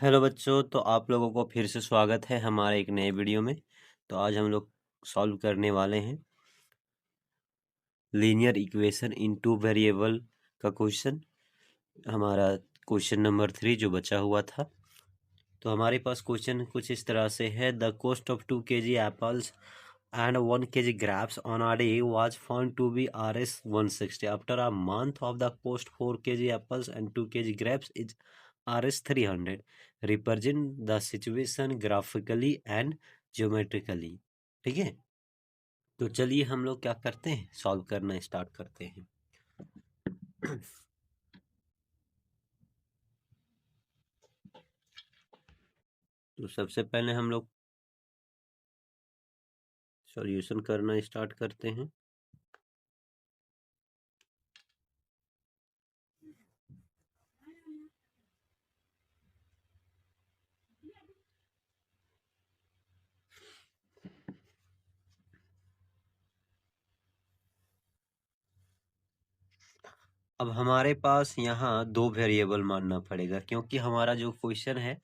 Hello बच्चों, तो आप लोगों को फिर से स्वागत है हमारे एक नए वीडियो में। तो आज हम लोग सॉल्व करने वाले हैं linear equation in two variable का क्वेश्चन। हमारा क्वेश्चन नंबर 3 जो बचा हुआ था। तो हमारे पास क्वेश्चन कुछ इस तरह से है। The cost of 2 kg apples and 1 kg grapes on a day was found to be Rs 160. After a month of the cost 4 kg apples and 2 kg grapes is Rs 300. Represent the situation graphically and geometrically. ठीक है, तो चलिए हम लोग क्या करते हैं, solve करना स्टार्ट करते हैं। तो सबसे पहले हम लोग सॉल्यूशन करना स्टार्ट करते हैं। अब हमारे पास यहाँ दो वेरिएबल मानना पड़ेगा, क्योंकि हमारा जो क्वेश्चन है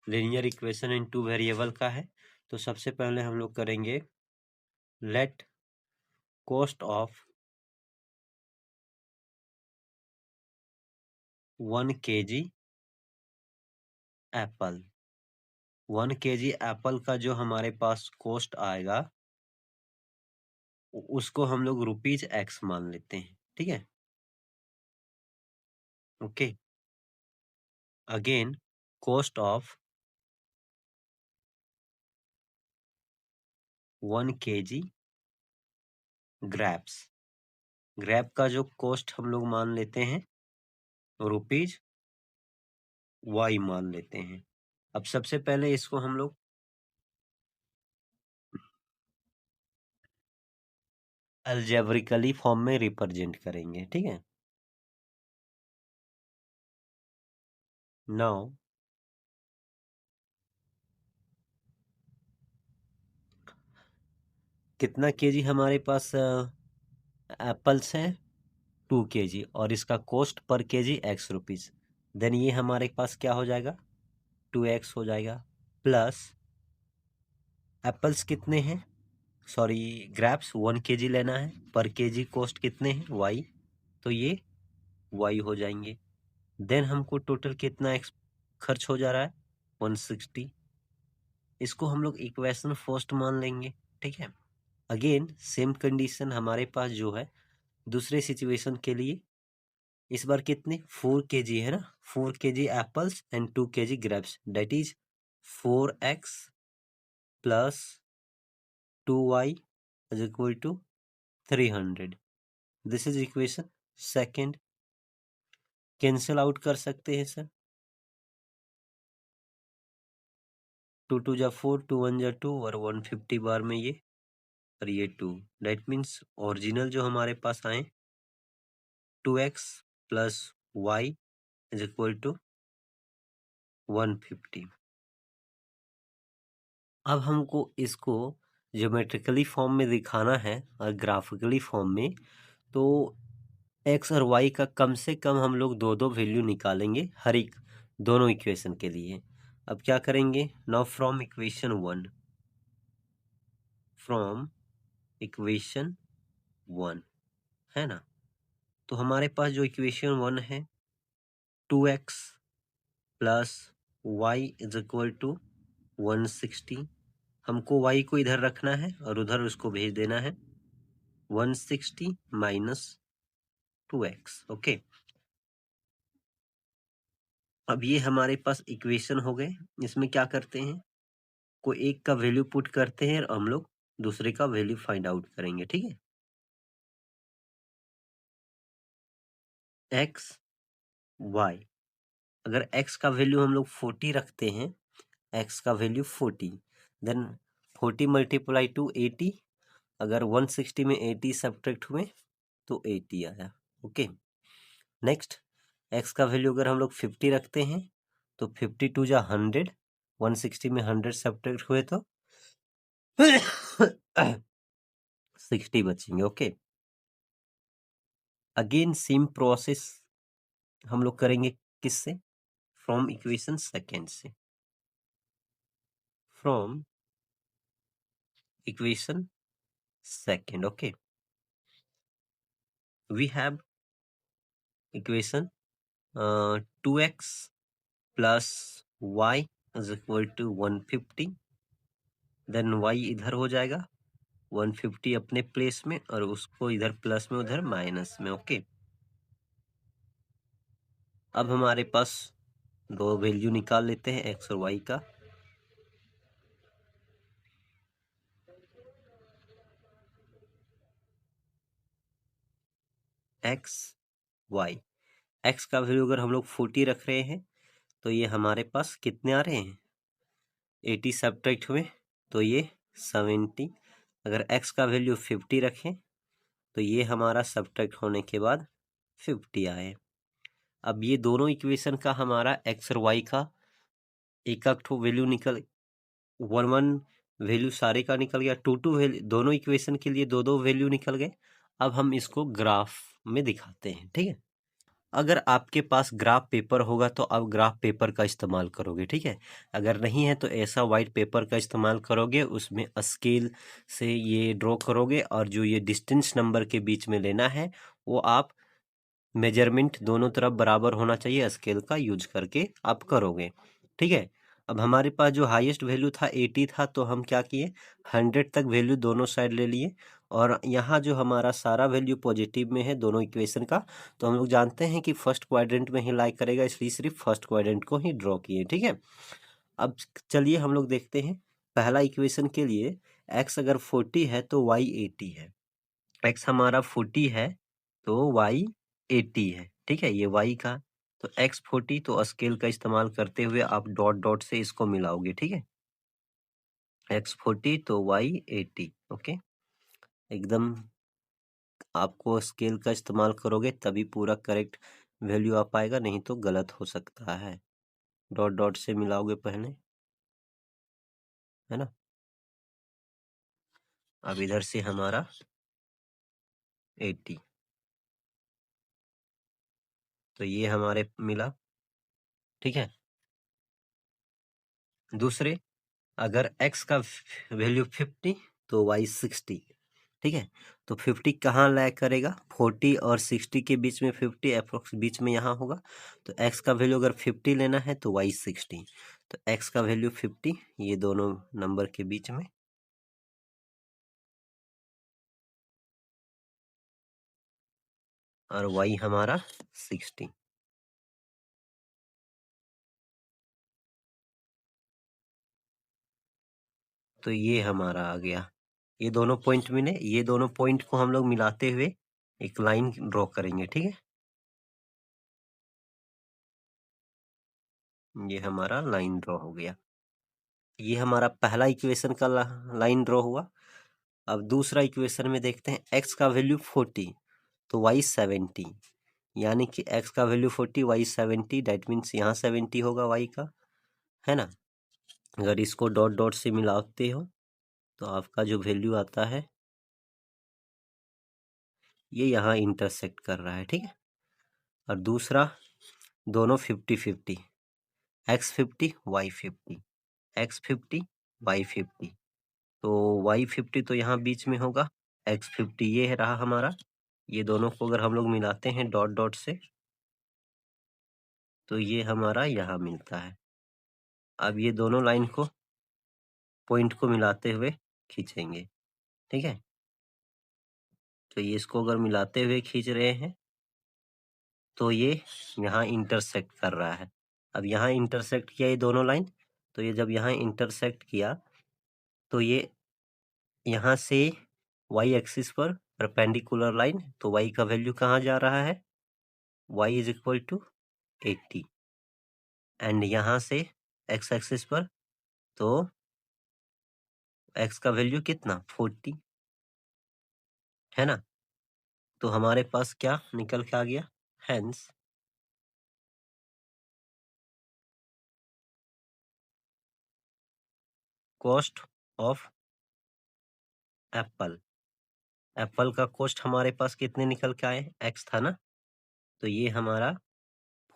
linear equation in two variable का है। तो सबसे पहले हम लोग करेंगे let cost of 1 kg Apple. 1 kg Apple का जो हमारे पास कॉस्ट आएगा उसको हम लोग ₹x मान लेते हैं। ठीक है, okay. Again cost of 1 kg grapes. Grape का जो कॉस्ट हम लोग मान लेते हैं ₹y मान लेते हैं। अब सबसे पहले इसको हम लोग अलजेब्रिकली फॉर्म में रिप्रेजेंट करेंगे। ठीक है, नाउ कितना केजी हमारे पास एप्पल्स है? 2 kg, और इसका cost per KG ₹x। Then ये हमारे पास क्या हो जाएगा? 2x हो जाएगा। प्लस एप्पल्स कितने हैं, सॉरी ग्रैप्स 1 kg लेना है, पर केजी कॉस्ट कितने हैं? y, तो ये y हो जाएंगे। देन हमको टोटल कितना एक्स खर्च हो जा रहा है? 160। इसको हम लोग इक्वेशन फर्स्ट मान लेंगे। ठीक है, अगेन सेम कंडीशन हमारे पास जो है दूसरे सिचुएशन के लिए। इस बार कितने? 4 kg है ना, 4 kg apples and 2 kg grapes, that is 4x plus 2y is equal to 300। This is equation second. Cancel out कर सकते हैं सर। 2 2 जा 4, 2 1 जा 2, और 150 बार में ये और ये 2। डेट मीन्स ओरिजिनल जो हमारे पास आए 2x plus y is equal to 150। अब हमको इसको ज्योमेट्रिकली फॉर्म में दिखाना है और ग्राफिकली फॉर्म में। तो x और y का कम से कम हम लोग दो दो वैल्यू निकालेंगे हर एक दोनों इक्वेशन के लिए। अब क्या करेंगे? नाउ फ्रॉम इक्वेशन 1 है ना, तो हमारे पास जो इक्वेशन 1 है 2x plus y is equal to 160। हमको y को इधर रखना है और उधर उसको भेज देना है। 160 माइनस 2x। ओके, अब ये हमारे पास इक्वेशन हो गए। इसमें क्या करते हैं, कोई एक का वैल्यू पुट करते हैं और हम लोग दूसरे का वैल्यू फाइंड आउट करेंगे। ठीक है, x y, अगर x का वैल्यू हम लोग 40 रखते हैं, x का वैल्यू 40, देन 40 मल्टीप्लाई टू 80। अगर 160 में 80 सब्ट्रैक्ट हुए तो 80 आया। ओके, नेक्स्ट x का वैल्यू अगर हम लोग 50 रखते हैं तो 50 टू जा 100, 160 में 100 सब्ट्रैक्ट हुए तो 60 बचेंगे। ओके, अगेन सेम प्रोसेस हम लोग करेंगे किससे? फ्रॉम इक्वेशन सेकेंड से, from equation second. Okay, we have equation 2x plus y is equal to 150, then y इधर हो जाएगा 150 अपने प्लेस में, और उसको इधर प्लस में उधर माइनस में। ओके, अब हमारे पास दो वैल्यू निकाल लेते हैं x और y का। x y, x का वैल्यू अगर हम लोग 40 रख रहे हैं तो ये हमारे पास कितने आ रहे हैं, 80 सब्ट्रैक्ट हुए तो ये 70। अगर x का वैल्यू 50 रखें तो ये हमारा सब्ट्रैक्ट होने के बाद 50 आए। अब ये दोनों इक्वेशन का हमारा x और y का एक ठो वैल्यू निकल, 1 वैल्यू सारे का निकल गया, 2 वैल्यू, दोनों इक्वेशन के लिए 2 वैल्यू निकल गए। अब हम इसको ग्राफ में दिखाते हैं, ठीक है। अगर आपके पास ग्राफ पेपर होगा तो आप ग्राफ पेपर का इस्तेमाल करोगे, ठीक है। अगर नहीं है तो ऐसा वाइट पेपर का इस्तेमाल करोगे, उसमें स्केल से ये ड्रॉ करोगे, और जो ये डिस्टेंस नंबर के बीच में लेना है वो आप मेजरमेंट दोनों तरफ बराबर होना चाहिए, स्केल का यूज करके आप करोगे, ठीक है। अब हमारे पास जो हाईएस्ट वैल्यू था 80 था, तो हम क्या किए, 100 तक वैल्यू दोनों साइड ले लिए, और यहाँ जो हमारा सारा वैल्यू पॉजिटिव में है दोनों इक्वेशन का, तो हम लोग जानते हैं कि फर्स्ट क्वाड्रेंट में ही लाई करेगा, इसलिए सिर्फ फर्स्ट क्वाड्रेंट को ही ड्रॉ किए, ठीक है। अब चलिए हम लोग देखते हैं, पहला इक्वेशन के लिए x अगर 40 है तो y 80 है, x हमारा 40 है तो y 80 है, ठीक है, ये y का। तो x 40, तो स्केल का इस्तेमाल करते हुए आप डॉट डॉट से इसको मिलाओगे, ठीक है, x 40 तो y 80। ओके, एकदम आपको स्केल का इस्तेमाल करोगे तभी पूरा करेक्ट वैल्यू आ पाएगा, नहीं तो गलत हो सकता है। डॉट डॉट से मिलाओगे पहले, है ना। अब इधर से हमारा 80, तो ये हमारे मिला, ठीक है। दूसरे, अगर x का वैल्यू 50 तो y 60, ठीक है। तो 50 कहाँ लैग करेगा, 40 और 60 के बीच में, 50 अप्रोक्स बीच में यहाँ होगा। तो x का वैल्यू अगर 50 लेना है तो y 60, तो x का वैल्यू 50 ये दोनों नंबर के बीच में, और y हमारा 60। तो ये हमारा आ गया, ये दोनों पॉइंट मिले, ये दोनों पॉइंट को हम लोग मिलाते हुए एक लाइन ड्रॉ करेंगे, ठीक है। ये हमारा लाइन ड्रॉ हो गया, ये हमारा पहला इक्वेशन का लाइन ड्रॉ हुआ। अब दूसरा इक्वेशन में देखते हैं, x का वैल्यू 40 तो y 70, यानी कि x का वैल्यू 40 y 70, डेट मीन्स यहाँ 70 होगा y का, है ना। अगर इसको डॉट डॉट से मिलाते हो तो आपका जो वैल्यू आता है ये यहाँ इंटरसेक्ट कर रहा है, ठीक है। और दूसरा, दोनों 50-50, x 50 y 50, x 50 y 50, तो y 50 तो यहाँ बीच में होगा, x 50 ये है रहा हमारा। ये दोनों को अगर हम लोग मिलाते हैं डॉट डॉट से तो ये हमारा यहाँ मिलता है। अब ये दोनों लाइन को, पॉइंट को मिलाते हुए खींचेंगे, ठीक है। तो ये इसको अगर मिलाते हुए खींच रहे हैं तो ये यहाँ इंटरसेक्ट कर रहा है। अब यहाँ इंटरसेक्ट किया ये दोनों लाइन, तो ये जब यहाँ इंटरसेक्ट किया तो ये यहाँ से y एक्सिस पर परपेंडिकुलर लाइन, तो y का वैल्यू कहाँ जा रहा है, y is equal to 80, and यहाँ से x एक्सिस पर तो x का वैल्यू कितना 40, है ना। तो हमारे पास क्या निकल के आ गया, hence cost of Apple, Apple का कॉस्ट हमारे पास कितने निकल के आए, x था ना, तो ये हमारा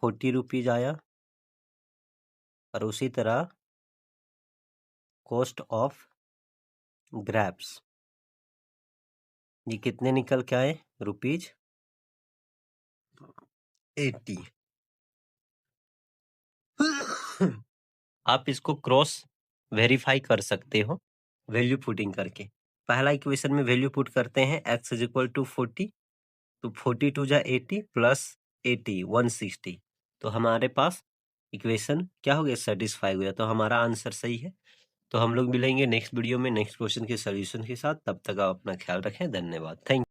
40 रुपीज आया, और उसी तरह कॉस्ट ऑफ ग्रैप्स, ये कितने निकल के आए? ₹80। आप इसको क्रॉस वेरीफाई कर सकते हो वैल्यू पुटिंग करके। पहला इक्वेशन में वैल्यू पुट करते हैं x इज इक्वल टू 40, तो 42 जा 80 प्लस 80 160, तो हमारे पास इक्वेशन क्या हो गया? सेटिस्फाई हो गया, तो हमारा आंसर सही है। तो हम लोग मिलेंगे नेक्स्ट वीडियो में नेक्स्ट क्वेश्चन के सोल्यूशन के साथ। तब तक आप अपना ख्याल रखें। धन्यवाद। थैंक